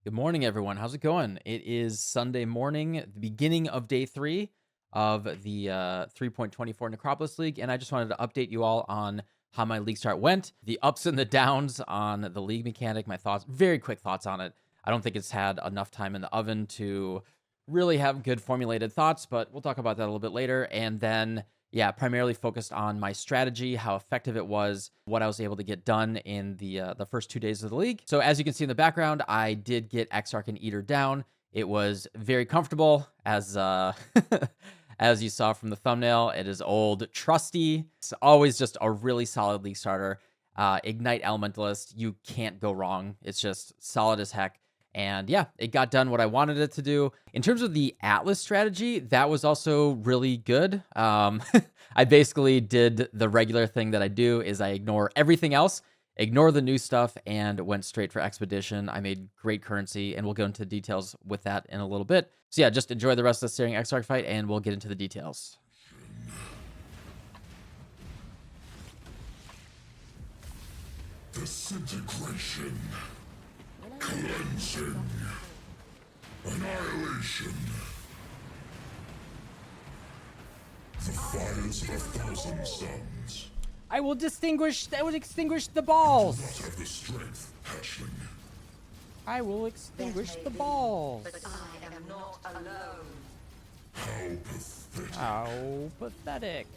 Good morning, everyone. How's it going? It is Sunday morning, the beginning of day 3 of the 3.24 Necropolis League, and I just wanted to update you all on how my league start went, the ups and the downs on the league mechanic, my thoughts, very quick thoughts on it. I don't think it's had enough time in the oven to really have good formulated thoughts, but we'll talk about that a little bit later. And then, yeah, primarily focused on my strategy, how effective it was, what I was able to get done in the first 2 days of the league. So as you can see in the background, I did get Exarch and Eater down. It was very comfortable, as as you saw from the thumbnail. It is old, trusty. It's always just a really solid league starter. Ignite Elementalist, you can't go wrong. It's just solid as heck. And yeah, it got done what I wanted it to do. In terms of the Atlas strategy, that was also really good. I basically did the regular thing that I do is I ignore everything else, ignore the new stuff, and went straight for Expedition. I made great currency, and we'll go into details with that in a little bit. So yeah, just enjoy the rest of the Searing Exarch fight, and we'll get into the details. Disintegration. Cleansing. Annihilation. The fires of 1,000 suns. I will extinguish the balls. Do not have the strength, hatchling. I will extinguish the balls. But I am not alone. How pathetic. How pathetic.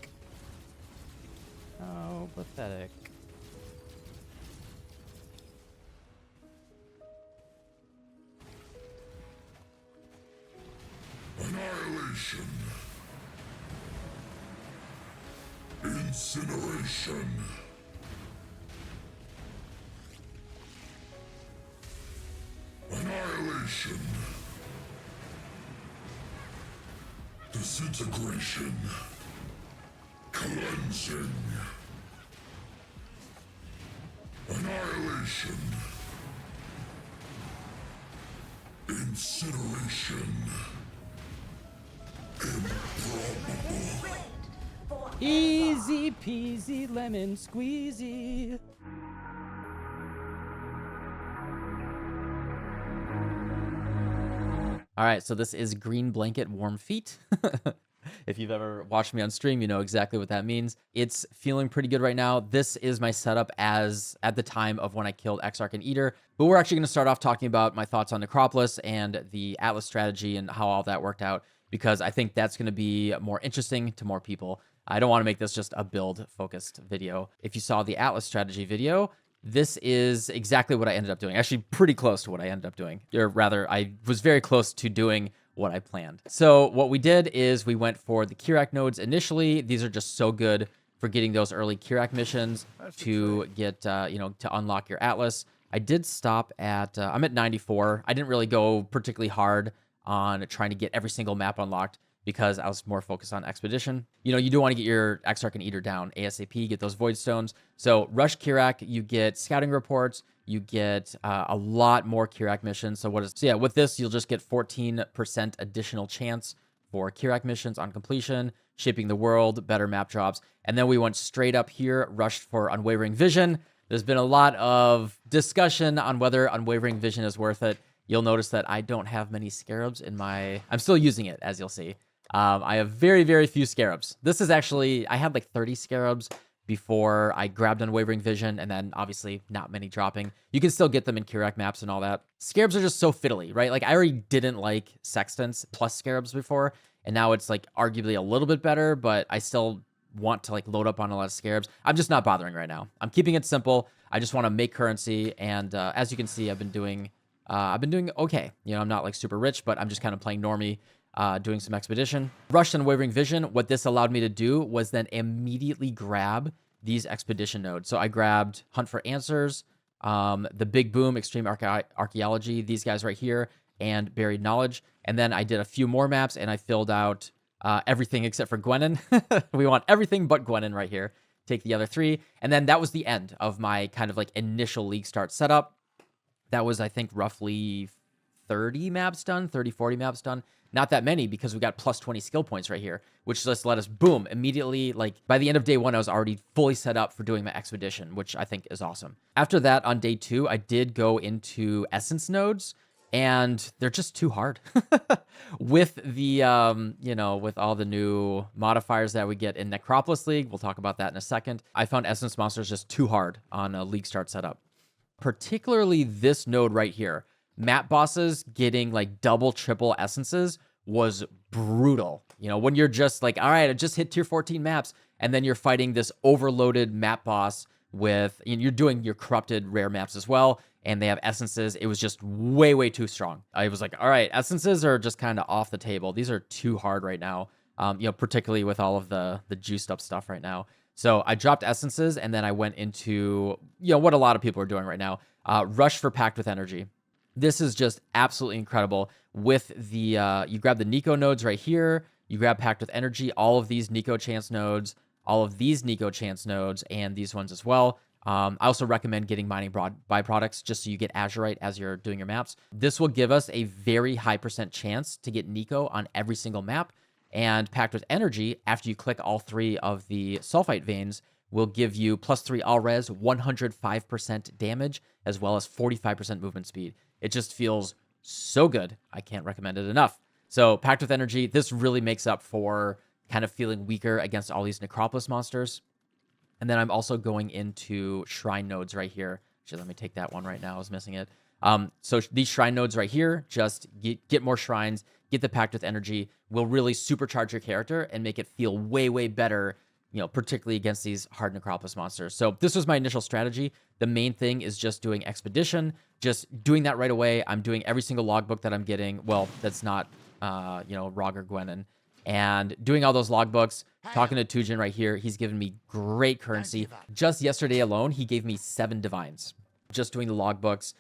How pathetic. Annihilation. Incineration. Annihilation. Disintegration. Cleansing. Annihilation. Incineration. Improbable. Easy peasy lemon squeezy. All right, so this is Green Blanket Warm Feet. If you've ever watched me on stream, you know exactly what that means. It's feeling pretty good right now. This is my setup as at the time of when I killed Exarch and Eater. But we're actually going to start off talking about my thoughts on Necropolis and the Atlas strategy and how all that worked out, because I think that's going to be more interesting to more people. I don't want to make this just a build-focused video. If you saw the Atlas strategy video, this is exactly what I ended up doing. Actually, pretty close to what I ended up doing. Or rather, I was very close to doing what I planned. So what we did is we went for the Kirak nodes initially. These are just so good for getting those early Kirak missions to get, to unlock your Atlas. I did stop at, I'm at 94. I didn't really go particularly hard on trying to get every single map unlocked because I was more focused on Expedition. You do want to get your Exarch and Eater down ASAP, get those Void Stones. So Rush Kirak, you get scouting reports, you get a lot more Kirak missions. So with this, you'll just get 14% additional chance for Kirak missions on completion, shaping the world, better map drops. And then we went straight up here, rushed for Unwavering Vision. There's been a lot of discussion on whether Unwavering Vision is worth it. You'll notice that I don't have many scarabs in my... I'm still using it, as you'll see. I have very, very few scarabs. This is actually... I had like 30 scarabs before I grabbed Unwavering Vision, and then obviously not many dropping. You can still get them in Kirak maps and all that. Scarabs are just so fiddly, right? Like, I already didn't like Sextants plus scarabs before, and now it's like arguably a little bit better, but I still want to like load up on a lot of scarabs. I'm just not bothering right now. I'm keeping it simple. I just want to make currency, and as you can see, I've been doing okay. I'm not like super rich, but I'm just kind of playing normie, doing some Expedition. Rushed and Unwavering Vision, what this allowed me to do was then immediately grab these Expedition nodes. So I grabbed Hunt for Answers, the Big Boom, Extreme Archaeology, these guys right here, and Buried Knowledge. And then I did a few more maps, and I filled out everything except for Gwenin. We want everything but Gwenin right here. Take the other 3. And then that was the end of my kind of like initial league start setup. That was, I think, roughly 30 maps done, 30, 40 maps done. Not that many because we got plus 20 skill points right here, which just let us, boom, immediately, like by the end of day 1, I was already fully set up for doing my Expedition, which I think is awesome. After that, on day 2, I did go into Essence nodes. and they're just too hard. With the with all the new modifiers that we get in Necropolis League, we'll talk about that in a second. I found Essence Monsters just too hard on a League start setup. Particularly this node right here. Map bosses getting like double, triple essences was brutal. When you're just like, all right, I just hit tier 14 maps, and then you're fighting this overloaded map boss with, you're doing your corrupted rare maps as well, and they have essences. It was just way, way too strong. I was like, all right, essences are just kind of off the table. These are too hard right now, particularly with all of the juiced up stuff right now. So I dropped essences, and then I went into, what a lot of people are doing right now, rush for Packed with Energy. This is just absolutely incredible. With the, you grab the Nico nodes right here, you grab Packed with Energy, all of these Nico Chance nodes, all of these Nico Chance nodes, and these ones as well. I also recommend getting mining byproducts just so you get Azurite as you're doing your maps. This will give us a very high % chance to get Nico on every single map. And Packed with Energy, after you click all 3 of the Sulfite veins, will give you +3 all res, 105% damage, as well as 45% movement speed. It just feels so good. I can't recommend it enough. So Packed with Energy, this really makes up for kind of feeling weaker against all these Necropolis monsters. And then I'm also going into Shrine nodes right here. Actually, let me take that one right now. I was missing it. So these Shrine nodes right here, just get more Shrines, get the Packed with Energy, will really supercharge your character and make it feel way, way better, particularly against these hard Necropolis monsters. So this was my initial strategy. The main thing is just doing Expedition, just doing that right away. I'm doing every single logbook that I'm getting. Well, that's not, Rog or Gwenin. And doing all those logbooks, talking to Tujin right here, he's given me great currency. Just yesterday alone, he gave me 7 divines. Just doing the logbooks,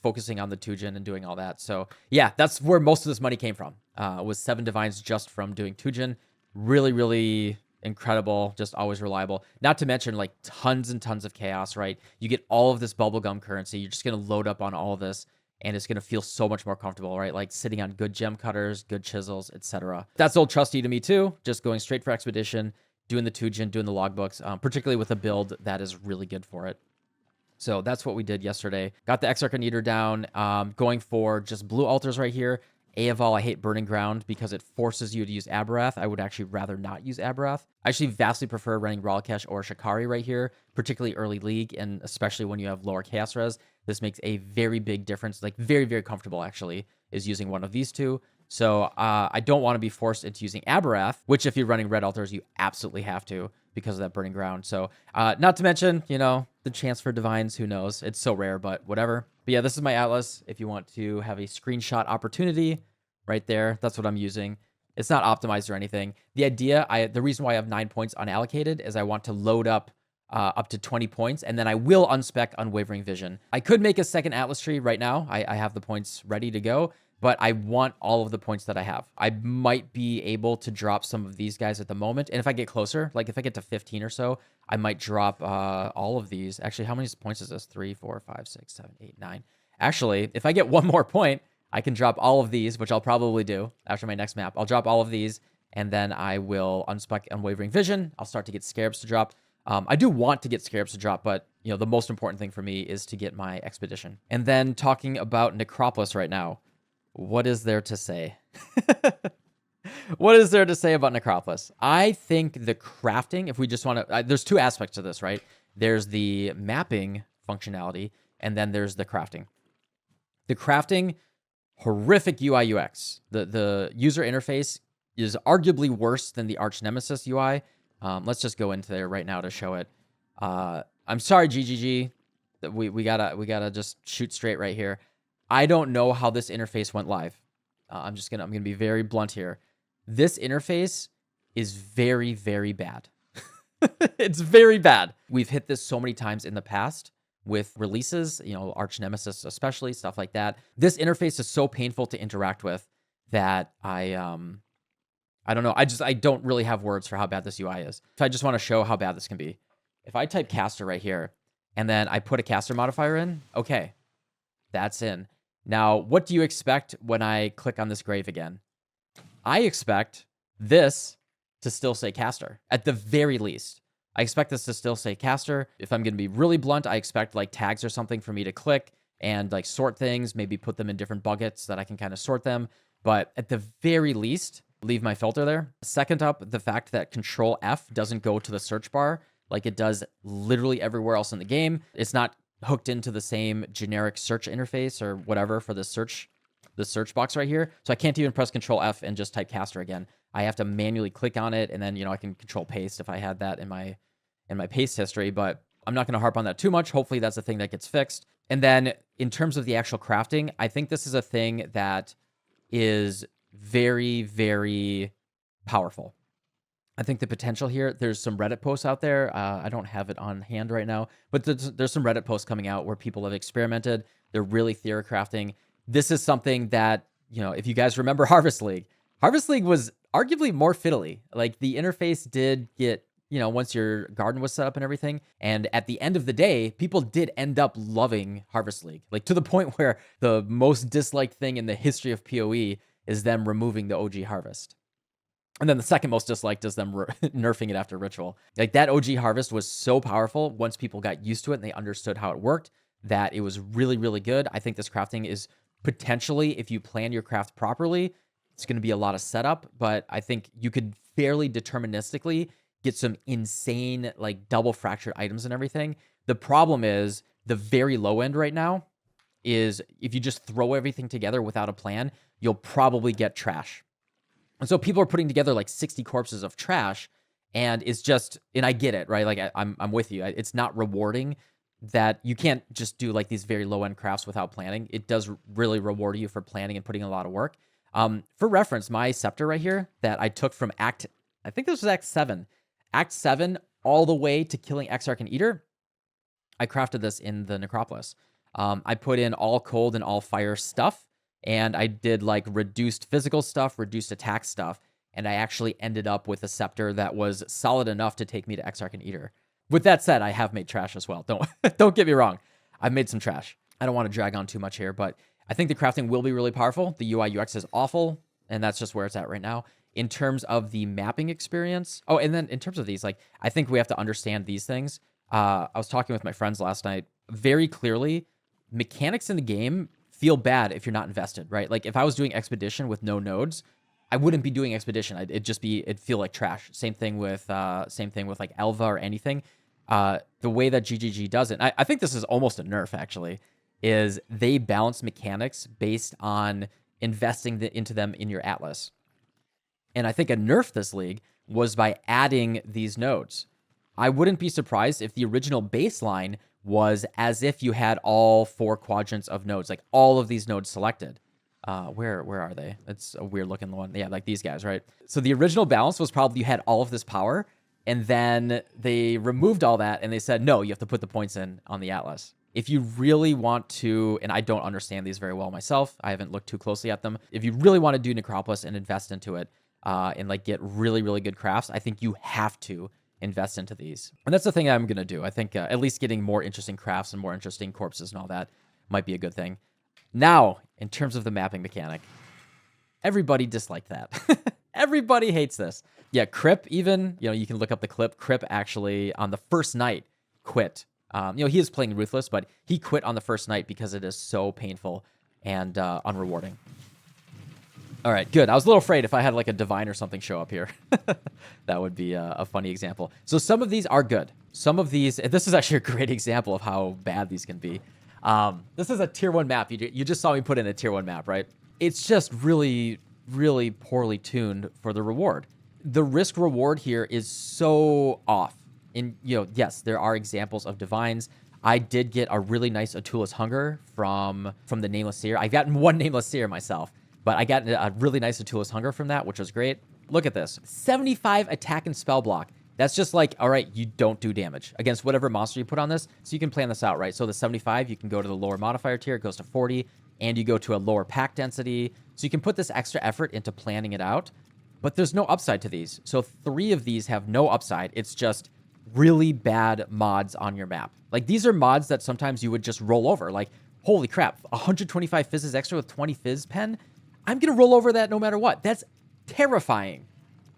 focusing on the Tujin and doing all that. So yeah, that's where most of this money came from, was 7 divines just from doing Tujin. Really, really incredible, just always reliable. Not to mention like tons and tons of chaos, right? You get all of this bubblegum currency. You're just going to load up on all of this, and it's going to feel so much more comfortable, right? Like sitting on good gem cutters, good chisels, etc. That's old trusty to me too. Just going straight for Expedition, doing the Tujin, doing the logbooks, particularly with a build that is really good for it. So that's what we did yesterday. Got the Exarch Eater down, going for just blue altars right here. Aeval, I hate Burning Ground because it forces you to use Abarath. I would actually rather not use Abarath. I actually vastly prefer running Ralkesh or Shikari right here, particularly early league, and especially when you have lower chaos res. This makes a very big difference, like very, very comfortable actually, is using one of these two. So I don't want to be forced into using Abarath, which if you're running red altars, you absolutely have to because of that Burning Ground. So not to mention, the chance for divines, who knows? It's so rare, but whatever. But yeah, this is my Atlas. If you want to have a screenshot opportunity right there, that's what I'm using. It's not optimized or anything. The reason why I have 9 points unallocated is I want to load up to 20 points, and then I will unspec Unwavering Vision. I could make a second Atlas tree right now. I have the points ready to go, but I want all of the points that I have. I might be able to drop some of these guys at the moment, and if I get closer, like if I get to 15 or so, I might drop all of these. Actually, how many points is this? 3, 4, 5, 6, 7, 8, 9. Actually, if I get one more point, I can drop all of these, which I'll probably do after my next map. I'll drop all of these, and then I will unspec Unwavering Vision. I'll start to get Scarabs to drop. I do want to get Scarabs to drop, but the most important thing for me is to get my Expedition. And then talking about Necropolis right now, what is there to say? What is there to say about Necropolis? I think the crafting, if we just want to, there's 2 aspects to this, right? There's the mapping functionality, and then there's the crafting. The crafting, horrific UI UX. The user interface is arguably worse than the Arch Nemesis UI. Let's just go into there right now to show it. I'm sorry, GGG. We gotta just shoot straight right here. I don't know how this interface went live. I'm gonna be very blunt here. This interface is very, very bad. It's very bad. We've hit this so many times in the past with releases, Arch Nemesis especially, stuff like that. This interface is so painful to interact with that I don't know. I don't really have words for how bad this UI is. If I just want to show how bad this can be. If I type caster right here, and then I put a caster modifier in, okay, that's in. Now, what do you expect when I click on this grave again? I expect this to still say caster, at the very least. I expect this to still say caster. If I'm going to be really blunt, I expect like tags or something for me to click and like sort things, maybe put them in different buckets that I can kind of sort them. But at the very least, leave my filter there. Second up, the fact that Control F doesn't go to the search bar like it does literally everywhere else in the game. It's not hooked into the same generic search interface or whatever for the search box right here. So I can't even press Control F and just type caster again. I have to manually click on it, and then, I can Control paste if I had that in my paste history, but I'm not going to harp on that too much. Hopefully that's a thing that gets fixed. And then in terms of the actual crafting, I think this is a thing that is very, very powerful. I think the potential here, there's some Reddit posts out there. I don't have it on hand right now, but there's some Reddit posts coming out where people have experimented. They're really theory crafting. This is something that, if you guys remember Harvest League was arguably more fiddly. Like the interface did get, once your garden was set up and everything. And at the end of the day, people did end up loving Harvest League, like to the point where the most disliked thing in the history of PoE is them removing the OG Harvest. And then the second most disliked is them nerfing it after Ritual. Like that OG Harvest was so powerful once people got used to it and they understood how it worked that it was really, really good. I think this crafting is potentially, if you plan your craft properly, it's going to be a lot of setup, but I think you could fairly deterministically get some insane like double fractured items and everything. The problem is the very low end right now is if you just throw everything together without a plan, you'll probably get trash. And so people are putting together like 60 corpses of trash, and it's just, and I get it, right? Like I'm with you. It's not rewarding that you can't just do like these very low end crafts without planning. It does really reward you for planning and putting a lot of work. For reference, my scepter right here that I took from I think this was Act 7. Act 7 all the way to killing Exarch and Eater, I crafted this in the Necropolis. I put in all cold and all fire stuff, and I did like reduced physical stuff, reduced attack stuff, and I actually ended up with a scepter that was solid enough to take me to Exarch and Eater. With that said, I have made trash as well. Don't get me wrong. I've made some trash. I don't want to drag on too much here, but I think the crafting will be really powerful. The UI UX is awful, and that's just where it's at right now. In terms of the mapping experience, oh, and then in terms of these, like, I think we have to understand these things. I was talking with my friends last night. Very clearly, mechanics in the game feel bad if you're not invested, right? Like, if I was doing Expedition with no nodes, I wouldn't be doing Expedition. It'd feel like trash. Same thing with like Elva or anything. The way that GGG does it, I think this is almost a nerf actually, is they balance mechanics based on investing into them in your Atlas. And I think a nerf this league was by adding these nodes. I wouldn't be surprised if the original baseline was as if you had all 4 quadrants of nodes, like all of these nodes selected. Where are they? It's a weird looking one. Yeah, like these guys, right? So the original balance was probably you had all of this power, and then they removed all that and they said, no, you have to put the points in on the Atlas. If you really want to, and I don't understand these very well myself, I haven't looked too closely at them. If you really want to do Necropolis and invest into it, and like get really, really good crafts, I think you have to invest into these. And that's the thing I'm going to do. I think at least getting more interesting crafts and more interesting corpses and all that might be a good thing. Now, in terms of the mapping mechanic, everybody disliked that. Everybody hates this. Yeah, Crip even, you can look up the clip. Crip actually on the first night quit. He is playing Ruthless, but he quit on the first night because it is so painful and unrewarding. All right, good. I was a little afraid if I had like a divine or something show up here. That would be a funny example. So some of these are good. Some of these, this is actually a great example of how bad these can be. This is a tier 1 map. You just saw me put in a tier 1 map, right? It's just really, really poorly tuned for the reward. The risk reward here is so off. And, yes, there are examples of divines. I did get a really nice Atula's Hunger from the Nameless Seer. I've gotten one Nameless Seer myself, but I got a really nice Atula's Hunger from that, which was great. Look at this. 75 attack and spell block. That's just like, all right, you don't do damage against whatever monster you put on this. So you can plan this out, right? So the 75, you can go to the lower modifier tier. It goes to 40, and you go to a lower pack density. So you can put this extra effort into planning it out, but there's no upside to these. So 3 of these have no upside. It's just really bad mods on your map. Like, these are mods that sometimes you would just roll over. Like, holy crap, 125 fizzes extra with 20 fizz pen? I'm going to roll over that no matter what. That's terrifying.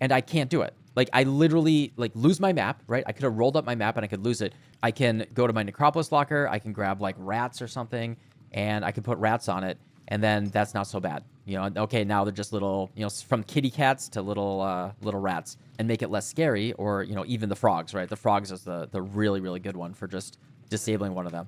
And I can't do it. Like, I literally, like, lose my map, right? I could have rolled up my map and I could lose it. I can go to my Necropolis locker. I can grab, like, rats or something. and I can put rats on it, and then that's not so bad. You know, okay, now they're just little, you know, from kitty cats to little rats, and make it less scary, or, you know, even the frogs, right? The frogs is the really, really good one for just disabling one of them.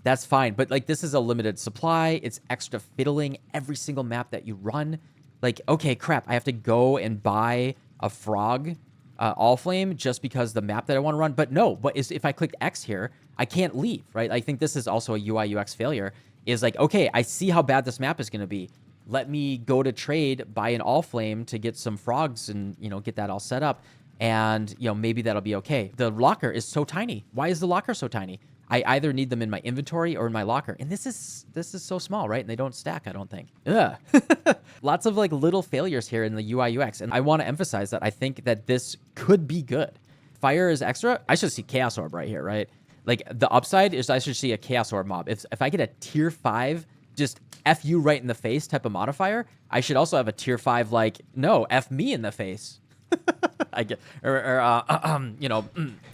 That's fine, but like this is a limited supply. It's extra fiddling every single map that you run. Like, okay, crap, I have to go and buy a frog all flame just because the map that I want to run. But no, but if I click X here, I can't leave, right? I think this is also a UI UX failure. Is like, okay, I see how bad this map is going to be. Let me go to trade, buy an all flame to get some frogs and, you know, get that all set up. And, you know, maybe that'll be okay. The locker is so tiny. Why is the locker so tiny? I either need them in my inventory or in my locker. And this is so small, right? And they don't stack, I don't think. Ugh. Lots of like little failures here in the UI UX. And I want to emphasize that I think that this could be good. Fire is extra. I should see Chaos Orb right here, right? Like the upside is I should see a Chaos Orb mob. If I get a tier 5, just F you right in the face type of modifier, I should also have a tier 5 like, no, F me in the face. I get, you know,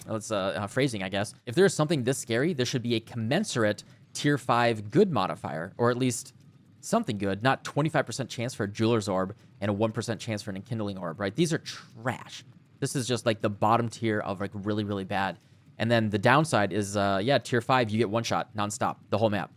let's phrasing, I guess. If there is something this scary, there should be a commensurate tier 5 good modifier, or at least something good, not 25% chance for a Jeweler's Orb and a 1% chance for an Enkindling Orb, right? These are trash. This is just like the bottom tier of like really, really bad. And then the downside is, yeah, tier 5, you get one shot nonstop, the whole map.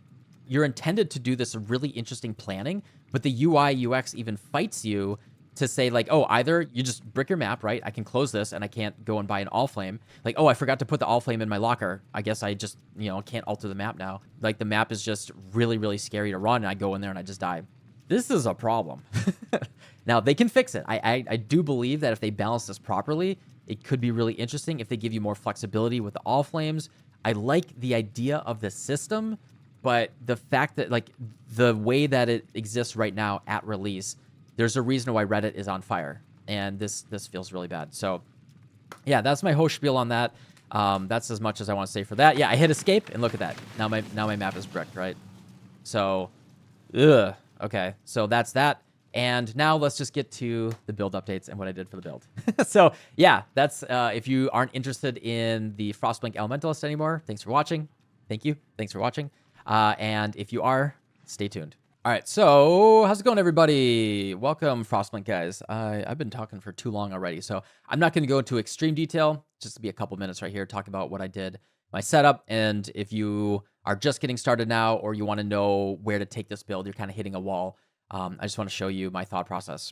You're intended to do this really interesting planning, but the UI UX even fights you to say like, oh, either you just brick your map, right? I can close this and I can't go and buy an all flame. Like, oh, I forgot to put the all flame in my locker. I guess I just, you know, can't alter the map now. Like the map is just really, really scary to run. And I go in there and I just die. This is a problem. Now they can fix it. I do believe that if they balance this properly, it could be really interesting if they give you more flexibility with the all flames. I like the idea of the system, but the fact that like the way that it exists right now at release, there's a reason why Reddit is on fire, and this feels really bad. So, yeah, that's my whole spiel on that. That's as much as I want to say for that. Yeah, I hit escape, and look at that. Now my map is bricked, right? So, ugh. Okay, so that's that. And now let's just get to the build updates and what I did for the build. So, yeah, that's if you aren't interested in the Frostblink Elementalist anymore, thanks for watching. Thank you. Thanks for watching. And if you are, stay tuned. All right, so how's it going, everybody? Welcome, Frostblink guys. I've been talking for too long already, so I'm not going to go into extreme detail. Just to be a couple minutes right here, talk about what I did, my setup, and if you are just getting started now or you want to know where to take this build, you're kind of hitting a wall. I just want to show you my thought process.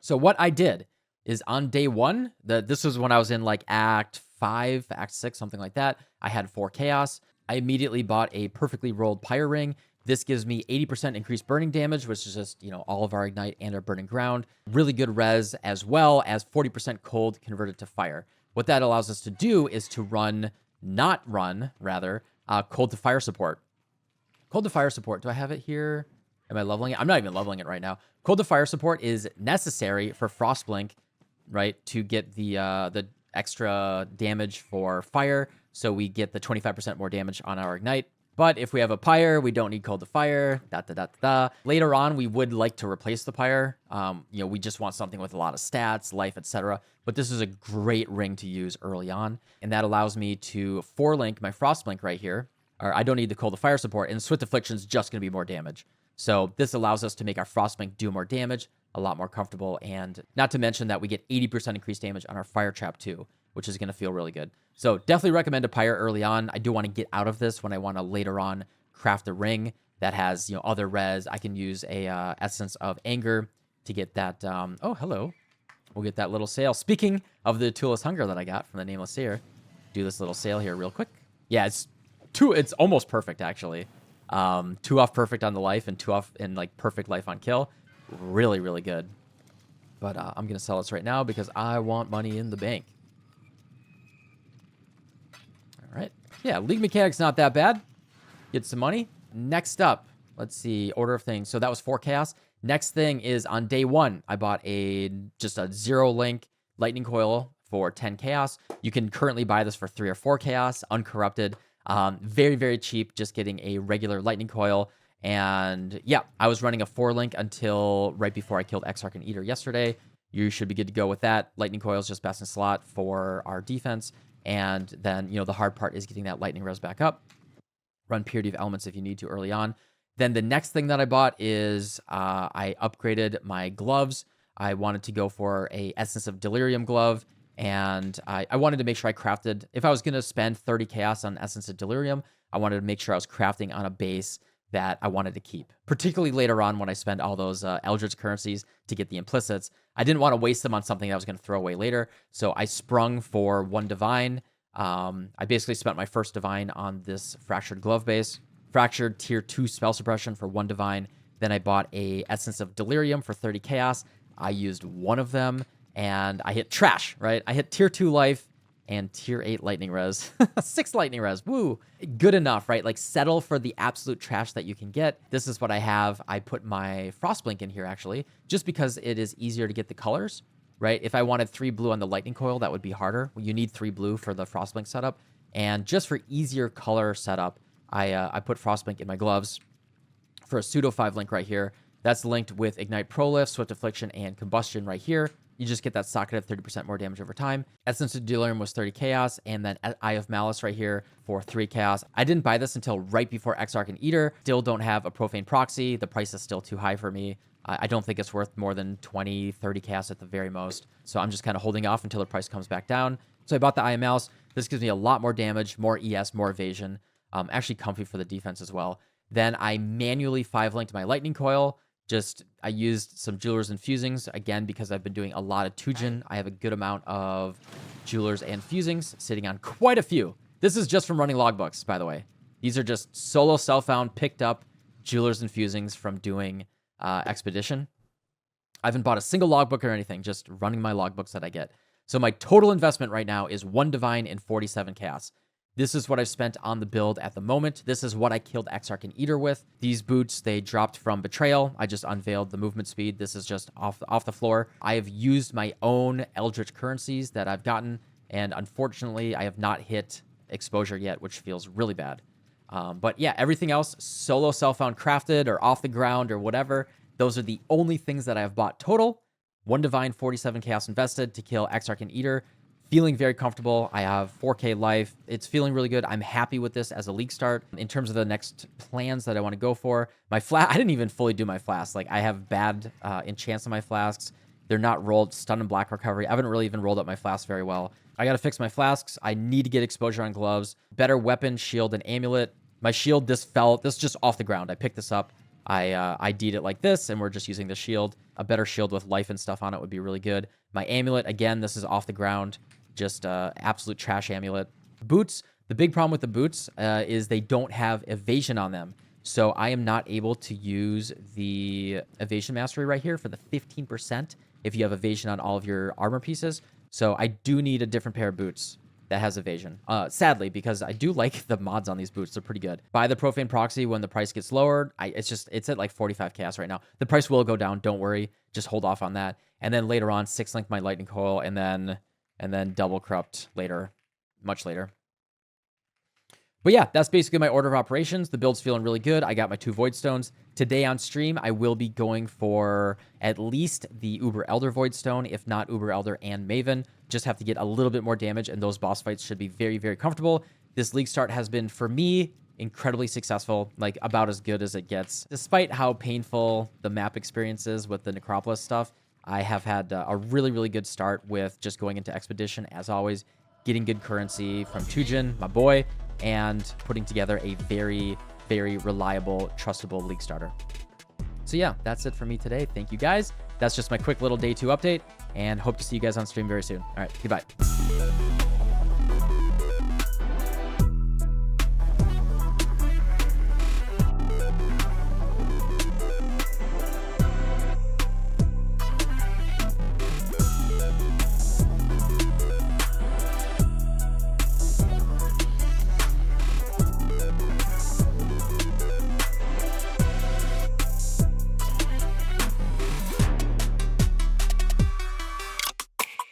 So what I did is on day 1, this was when I was in like Act 5, Act 6, something like that. I had 4 Chaos. I immediately bought a perfectly rolled Pyre Ring. This gives me 80% increased burning damage, which is just, you know, all of our ignite and our burning ground. Really good res, as well as 40% cold converted to fire. What that allows us to do is to not run, cold to fire support. Cold to fire support, do I have it here? Am I leveling it? I'm not even leveling it right now. Cold to fire support is necessary for Frostblink, right, to get the extra damage for fire. So we get the 25% more damage on our ignite. But if we have a pyre, we don't need cold to fire. Later on, we would like to replace the pyre. You know, we just want something with a lot of stats, life, etc. But this is a great ring to use early on, and that allows me to 4-link my Frostblink right here. Or I don't need the cold to fire support, and Swift Affliction is just going to be more damage. So this allows us to make our Frostblink do more damage, a lot more comfortable, and not to mention that we get 80% increased damage on our fire trap too, which is going to feel really good. So definitely recommend a pyre early on. I do want to get out of this when I want to later on craft a ring that has, you know, other res. I can use a Essence of Anger to get that. Oh, hello. We'll get that little sail. Speaking of the Tooless Hunger that I got from the Nameless Seer, do this little sail here real quick. Yeah, it's almost perfect actually. 2 off perfect on the life and 2 off in like perfect life on kill. Really, really good. But I'm gonna sell this right now because I want money in the bank. All right. Yeah, League Mechanics not that bad. Get some money. Next up, let's see, order of things. So that was 4 Chaos. Next thing is on day 1, I bought just a 0-link lightning coil for 10 Chaos. You can currently buy this for 3 or 4 Chaos, uncorrupted. Very, very cheap, just getting a regular lightning coil. And yeah, I was running a 4-link until right before I killed Exarch and Eater yesterday. You should be good to go with that. Lightning coil is just best in slot for our defense. And then, you know, the hard part is getting that lightning res back up. Run Purity of Elements if you need to early on. Then the next thing that I bought is I upgraded my gloves. I wanted to go for a Essence of Delirium glove, and I wanted to make sure I crafted. If I was going to spend 30 chaos on Essence of Delirium, I wanted to make sure I was crafting on a base that I wanted to keep, particularly later on when I spend all those Eldritch currencies to get the implicits. I didn't want to waste them on something that I was going to throw away later, so I sprung for 1 divine. I basically spent my first divine on this Fractured Glove base. Fractured tier 2 spell suppression for 1 divine. Then I bought a Essence of Delirium for 30 chaos. I used 1 of them, and I hit trash, right? I hit tier 2 life and tier 8 lightning res. 6 lightning res, woo. Good enough, right? Like, settle for the absolute trash that you can get. This is what I have. I put my Frostblink in here, actually, just because it is easier to get the colors, right? If I wanted 3 blue on the lightning coil, that would be harder. You need 3 blue for the Frostblink setup. And just for easier color setup, I put Frostblink in my gloves for a pseudo 5 link right here. That's linked with Ignite Prolift, Swift Affliction, and Combustion right here. You just get that socket at 30% more damage over time. Essence of Delirium was 30 chaos, and then Eye of Malice right here for 3 chaos. I didn't buy this until right before Exarch and Eater. Still don't have a Profane Proxy. The price is still too high for me. I don't think it's worth more than 20, 30 chaos at the very most. So I'm just kind of holding off until the price comes back down. So I bought the Eye of Malice. This gives me a lot more damage, more ES, more evasion. Actually comfy for the defense as well. Then I manually 5-linked my Lightning Coil. I used some Jewelers and Fusings, again, because I've been doing a lot of Tujin. I have a good amount of Jewelers and Fusings, sitting on quite a few. This is just from running logbooks, by the way. These are just solo self-found, picked up Jewelers and Fusings from doing Expedition. I haven't bought a single logbook or anything, just running my logbooks that I get. So my total investment right now is 1 Divine and 47 Chaos. This is what I've spent on the build at the moment. This is what I killed Exarch and Eater with. These boots, they dropped from Betrayal. I just unveiled the movement speed. This is just off the floor. I have used my own Eldritch currencies that I've gotten, and unfortunately, I have not hit exposure yet, which feels really bad. But yeah, everything else, solo self-found crafted or off the ground or whatever, those are the only things that I have bought total. 1 Divine, 47 Chaos invested to kill Exarch and Eater. Feeling very comfortable. I have 4K life. It's feeling really good. I'm happy with this as a league start. In terms of the next plans that I want to go for, my I didn't even fully do my flasks. Like, I have bad enchants on my flasks. They're not rolled. Stun and black recovery. I haven't really even rolled up my flasks very well. I got to fix my flasks. I need to get exposure on gloves. Better weapon, shield, and amulet. My shield, this is just off the ground. I picked this up. I ID'd it like this, and we're just using the shield. A better shield with life and stuff on it would be really good. My amulet, again, this is off the ground. Just absolute trash amulet. Boots, the big problem with the boots is they don't have evasion on them. So I am not able to use the evasion mastery right here for the 15% if you have evasion on all of your armor pieces. So I do need a different pair of boots that has evasion. Sadly, because I do like the mods on these boots. They're pretty good. Buy the Profane Proxy when the price gets lowered. It's at like 45 chaos right now. The price will go down. Don't worry. Just hold off on that. And then later on, 6-link my Lightning Coil, and then double corrupt later, much later. But yeah, that's basically my order of operations. The build's feeling really good. I got my 2 Void Stones. Today on stream, I will be going for at least the Uber Elder Void Stone, if not Uber Elder and Maven. Just have to get a little bit more damage, and those boss fights should be very, very comfortable. This league start has been, for me, incredibly successful, like about as good as it gets. Despite how painful the map experience is with the Necropolis stuff, I have had a really, really good start with just going into Expedition, as always, getting good currency from Tujin, my boy, and putting together a very, very reliable, trustable league starter. So yeah, that's it for me today. Thank you guys. That's just my quick little day 2 update, and hope to see you guys on stream very soon. All right, goodbye.